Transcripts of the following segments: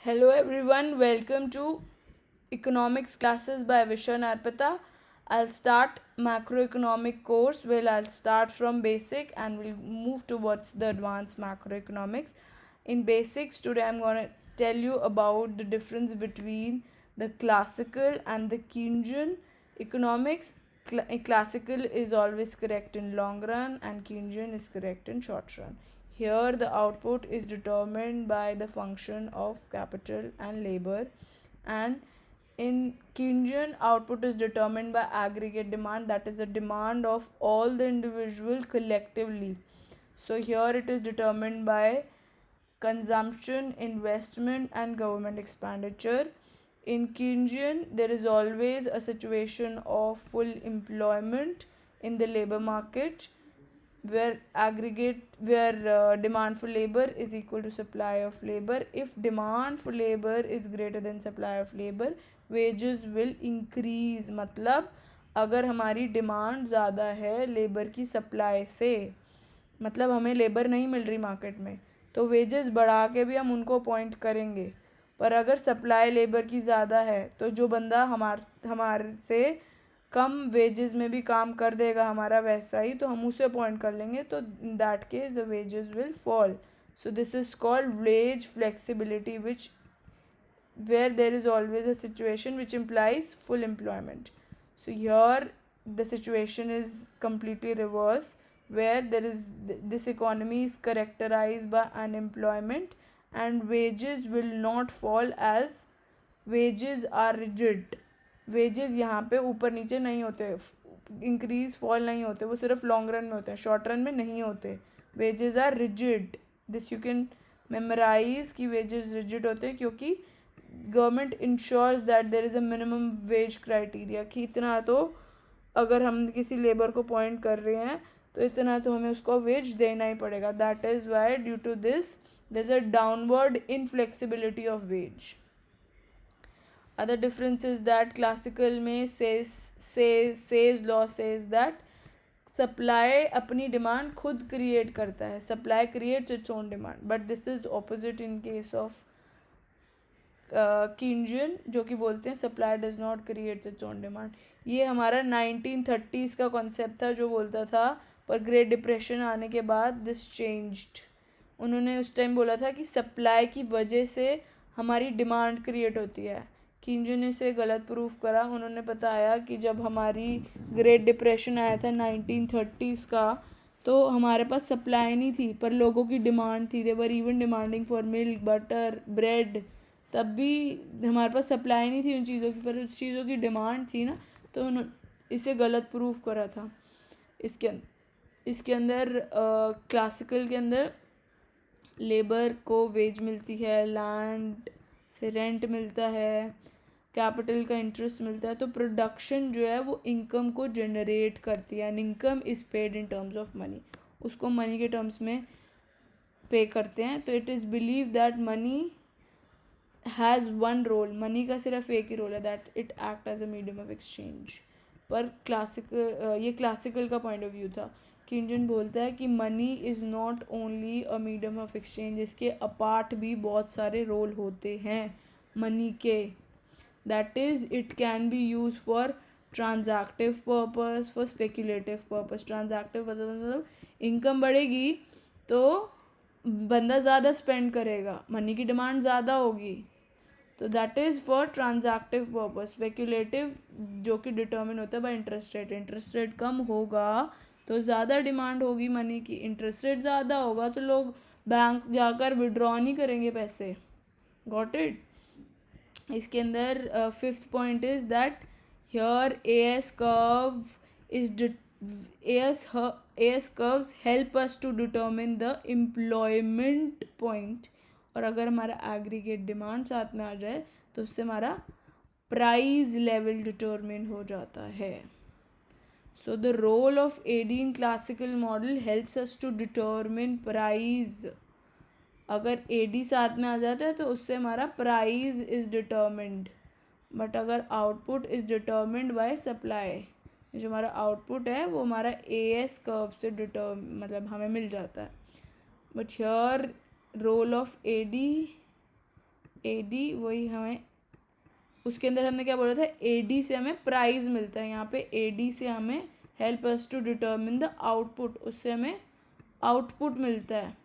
Hello everyone, welcome to economics classes by Vishan Arpita. I'll start macroeconomic course. I'll start from basic and we'll move towards the advanced macroeconomics. In basics, today I'm going to tell you about the difference between the classical and the Keynesian economics. Classical is always correct in long run and Keynesian is correct in short run. Here, the output is determined by the function of capital and labor, and in Keynesian, output is determined by aggregate demand, that is, the demand of all the individual collectively. So, here it is determined by consumption, investment, and government expenditure. In Keynesian, there is always a situation of full employment in the labor market where demand for labor is equal to supply of labor. If demand for labor is greater than supply of labor, wages will increase. मतलब अगर हमारी demand ज़्यादा है labour की supply से, मतलब हमें labour नहीं मिल रही मार्केट में, तो वेजेस बढ़ा के भी हम उनको अपॉइंट करेंगे. पर अगर सप्लाई लेबर की ज़्यादा है तो जो बंदा हमारे से कम वेजेस में भी काम कर देगा हमारा वैसा ही, तो हम उसे अपॉइंट कर लेंगे. तो in that case the wages will fall. So this is called wage flexibility, which where there is always a situation which implies full employment. So here the situation is completely reverse, where this economy is characterized by unemployment and wages will not fall as wages are rigid. Wages यहाँ पे ऊपर नीचे नहीं होते, increase fall नहीं होते, वो सिर्फ लॉन्ग रन में होते हैं, शॉर्ट रन में नहीं होते. Wages are rigid. This you can memorize कि वेजेस रिजिड होते हैं क्योंकि government ensures that there is a minimum wage criteria कि इतना तो अगर हम किसी लेबर को पॉइंट कर रहे हैं तो इतना तो हमें उसको वेज देना ही पड़ेगा. That is why due to this there is a downward inflexibility of wage. Other difference is that classical में says law says that supply अपनी demand खुद create करता है. Supply creates its own demand, but this is opposite in case of Keynesian, जो कि बोलते हैं supply does not create its own demand. ये हमारा 1930s का concept था जो बोलता था, पर ग्रेट डिप्रेशन आने के बाद दिस चेंज्ड. उन्होंने उस टाइम बोला था कि सप्लाई की वजह से हमारी डिमांड क्रिएट होती है. कीन्जन ने इसे गलत प्रूफ करा. उन्होंने बताया कि जब हमारी ग्रेट डिप्रेशन आया था 1930s का, तो हमारे पास सप्लाई नहीं थी पर लोगों की डिमांड थी. They were even demanding for milk, butter, bread. तब भी हमारे पास सप्लाई नहीं थी उन चीज़ों की, पर उस चीज़ों की डिमांड थी ना, तो उन्होंने इसे गलत प्रूफ करा था. इसके अंदर क्लासिकल के अंदर लेबर को वेज मिलती है, लैंड से रेंट मिलता है, कैपिटल का इंटरेस्ट मिलता है. तो प्रोडक्शन जो है वो इनकम को जनरेट करती है, and income is paid in terms of money. उसको मनी के टर्म्स में पे करते हैं. तो it is believe that money has one role. Money का सिर्फ एक ही रोल है, that it act as a medium of exchange. पर ये क्लासिकल का पॉइंट ऑफ व्यू था. किंजन बोलता है कि money is not only a medium of exchange, इसके अपार्ट भी बहुत सारे रोल होते हैं मनी के. That is it can be use for transactive purpose, for speculative purpose. Transactive मतलब इनकम बढ़ेगी तो बंदा ज़्यादा स्पेंड करेगा, मनी की डिमांड ज़्यादा होगी, तो that is for transactive purpose. Speculative जो कि डिटर्मिन होता है by interest rate. Interest rate कम होगा तो ज़्यादा डिमांड होगी मनी की. इंटरेस्ट रेट ज़्यादा होगा तो लोग बैंक जाकर विड्रॉ नहीं करेंगे पैसे. Got it. इसके अंदर fifth point is that here AS curve is AS curves help us to determine the employment point. और अगर हमारा एग्रीगेट डिमांड साथ में आ जाए तो उससे हमारा प्राइस लेवल डिटरमिन हो जाता है. So the role of AD in classical model helps us to determine price. अगर AD साथ में आ जाता है तो उससे हमारा प्राइस इज़ डिटर्मिंड. बट अगर output is determined bye supply, जो हमारा आउटपुट है वो हमारा AS कर्व से मतलब हमें मिल जाता है. But here role of AD AD वही हमें उसके अंदर हमने क्या बोला था, AD से हमें प्राइस मिलता है, यहाँ पे AD से हमें help us to determine the output, उससे हमें आउटपुट मिलता है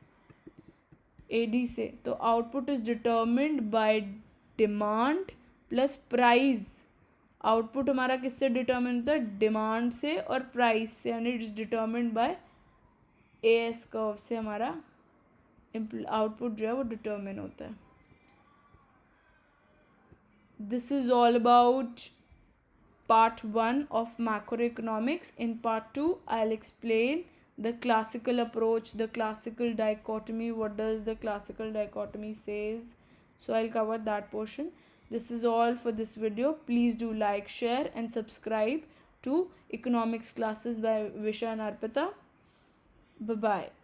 AD से। तो output is determined by demand plus price. Output हमारा किससे डिटर्मिन होता है, डिमांड से और प्राइस से, यानी it is determined by AS curve से हमारा आउटपुट जो है वो डिटर्मिन होता है। This is all about part 1 of macroeconomics. In part 2 I'll explain the classical approach, the classical dichotomy, what does the classical dichotomy says. So I'll cover that portion. This is all for this video. Please do like, share and subscribe to economics classes by Visha and Arpita. Bye bye.